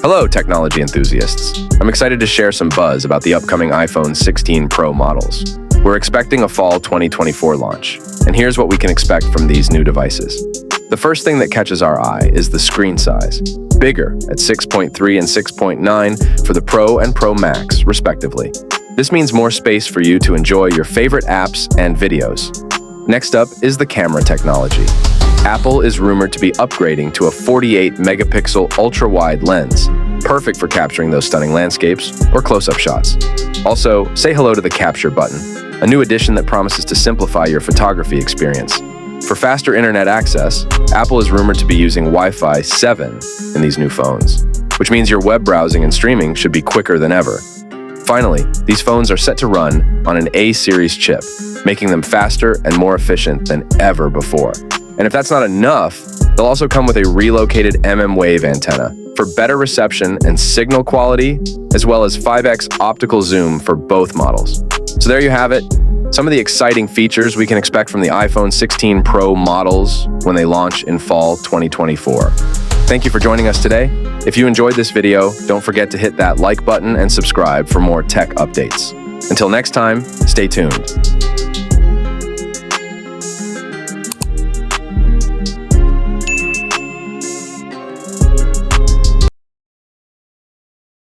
Hello, technology enthusiasts. I'm excited to share some buzz about the upcoming iPhone 16 Pro models. We're expecting a fall 2024 launch, and here's what we can expect from these new devices. The first thing that catches our eye is the screen size. Bigger at 6.3 and 6.9 for the Pro and Pro Max, respectively. This means more space for you to enjoy your favorite apps and videos. Next up is the camera technology. Apple is rumored to be upgrading to a 48-megapixel ultra-wide lens, perfect for capturing those stunning landscapes or close-up shots. Also, say hello to the Capture button, a new addition that promises to simplify your photography experience. For faster internet access, Apple is rumored to be using Wi-Fi 7 in these new phones, which means your web browsing and streaming should be quicker than ever. Finally, these phones are set to run on an A-series chip, making them faster and more efficient than ever before. And if that's not enough, they'll also come with a relocated mmWave antenna for better reception and signal quality, as well as 5x optical zoom for both models. So there you have it, some of the exciting features we can expect from the iPhone 16 Pro models when they launch in fall 2024. Thank you for joining us today. If you enjoyed this video, don't forget to hit that like button and subscribe for more tech updates. Until next time, stay tuned.